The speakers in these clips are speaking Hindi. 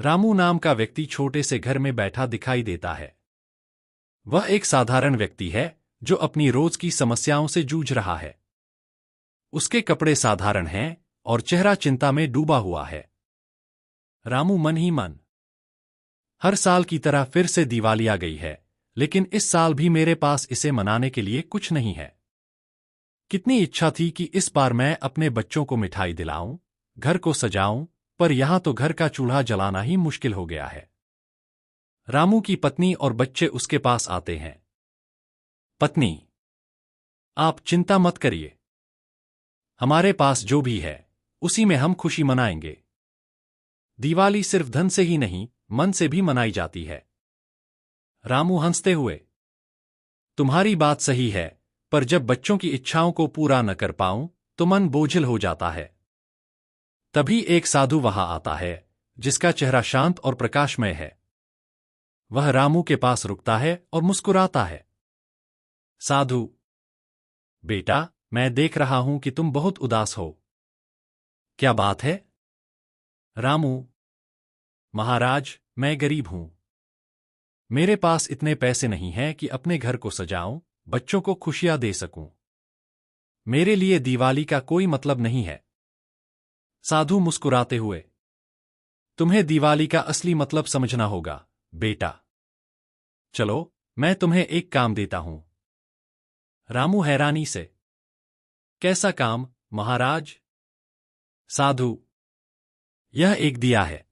रामू नाम का व्यक्ति छोटे से घर में बैठा दिखाई देता है। वह एक साधारण व्यक्ति है जो अपनी रोज की समस्याओं से जूझ रहा है। उसके कपड़े साधारण हैं और चेहरा चिंता में डूबा हुआ है। रामू मन ही मन, हर साल की तरह फिर से दिवाली आ गई है, लेकिन इस साल भी मेरे पास इसे मनाने के लिए कुछ नहीं है। कितनी इच्छा थी कि इस बार मैं अपने बच्चों को मिठाई दिलाऊं, घर को सजाऊं, पर यहां तो घर का चूल्हा जलाना ही मुश्किल हो गया है। रामू की पत्नी और बच्चे उसके पास आते हैं। पत्नी, आप चिंता मत करिए। हमारे पास जो भी है उसी में हम खुशी मनाएंगे। दिवाली सिर्फ धन से ही नहीं, मन से भी मनाई जाती है। रामू हंसते हुए, तुम्हारी बात सही है, पर जब बच्चों की इच्छाओं को पूरा न कर पाऊं तो मन बोझिल हो जाता है। तभी एक साधु वहां आता है, जिसका चेहरा शांत और प्रकाशमय है। वह रामू के पास रुकता है और मुस्कुराता है। साधु, बेटा, मैं देख रहा हूं कि तुम बहुत उदास हो। क्या बात है? रामू, महाराज, मैं गरीब हूं। मेरे पास इतने पैसे नहीं हैं कि अपने घर को सजाऊं, बच्चों को खुशियां दे सकूं। मेरे लिए दिवाली का कोई मतलब नहीं है। साधु मुस्कुराते हुए, तुम्हें दिवाली का असली मतलब समझना होगा, बेटा। चलो, मैं तुम्हें एक काम देता हूं। रामू हैरानी से, कैसा काम, महाराज? साधु, यह एक दिया है।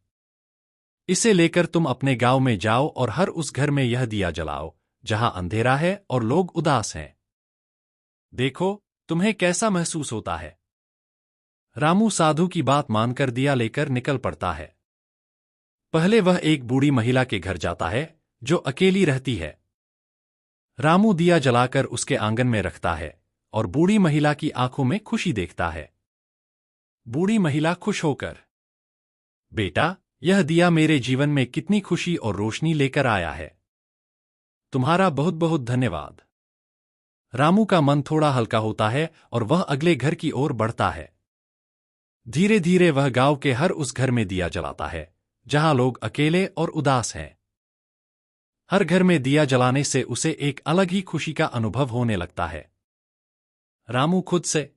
इसे लेकर तुम अपने गांव में जाओ और हर उस घर में यह दिया जलाओ जहां अंधेरा है और लोग उदास हैं। देखो, तुम्हें कैसा महसूस होता है। रामू साधु की बात मानकर दिया लेकर निकल पड़ता है। पहले वह एक बूढ़ी महिला के घर जाता है जो अकेली रहती है। रामू दिया जलाकर उसके आंगन में रखता है और बूढ़ी महिला की आंखों में खुशी देखता है। बूढ़ी महिला खुश होकर, बेटा, यह दिया मेरे जीवन में कितनी खुशी और रोशनी लेकर आया है। तुम्हारा बहुत बहुत धन्यवाद। रामू का मन थोड़ा हल्का होता है और वह अगले घर की ओर बढ़ता है। धीरे धीरे वह गांव के हर उस घर में दिया जलाता है जहां लोग अकेले और उदास हैं। हर घर में दिया जलाने से उसे एक अलग ही खुशी का अनुभव होने लगता है। रामू खुद से,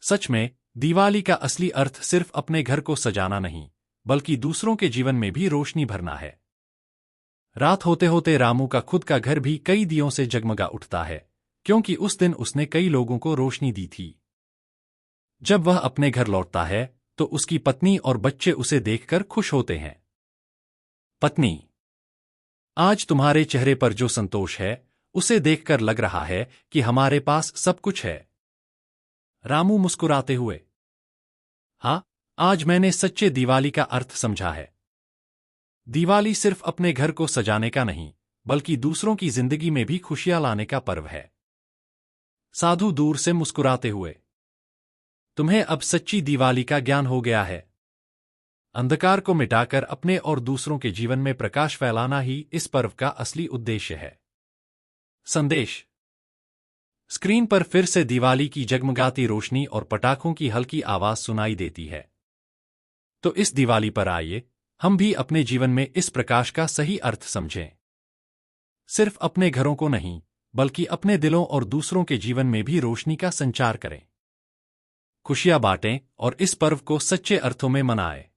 सच में, दिवाली का असली अर्थ सिर्फ अपने घर को सजाना नहीं, बल्कि दूसरों के जीवन में भी रोशनी भरना है। रात होते होते रामू का खुद का घर भी कई दियों से जगमगा उठता है, क्योंकि उस दिन उसने कई लोगों को रोशनी दी थी। जब वह अपने घर लौटता है तो उसकी पत्नी और बच्चे उसे देखकर खुश होते हैं। पत्नी, आज तुम्हारे चेहरे पर जो संतोष है उसे देखकर लग रहा है कि हमारे पास सब कुछ है। रामू मुस्कुराते हुए, हाँ, आज मैंने सच्चे दिवाली का अर्थ समझा है। दिवाली सिर्फ अपने घर को सजाने का नहीं, बल्कि दूसरों की जिंदगी में भी खुशियां लाने का पर्व है। साधु दूर से मुस्कुराते हुए, तुम्हें अब सच्ची दिवाली का ज्ञान हो गया है। अंधकार को मिटाकर अपने और दूसरों के जीवन में प्रकाश फैलाना ही इस पर्व का असली उद्देश्य है। संदेश। स्क्रीन पर फिर से दिवाली की जगमगाती रोशनी और पटाखों की हल्की आवाज सुनाई देती है। तो इस दिवाली पर आइए, हम भी अपने जीवन में इस प्रकाश का सही अर्थ समझें। सिर्फ अपने घरों को नहीं, बल्कि अपने दिलों और दूसरों के जीवन में भी रोशनी का संचार करें। खुशियां बांटें और इस पर्व को सच्चे अर्थों में मनाएं।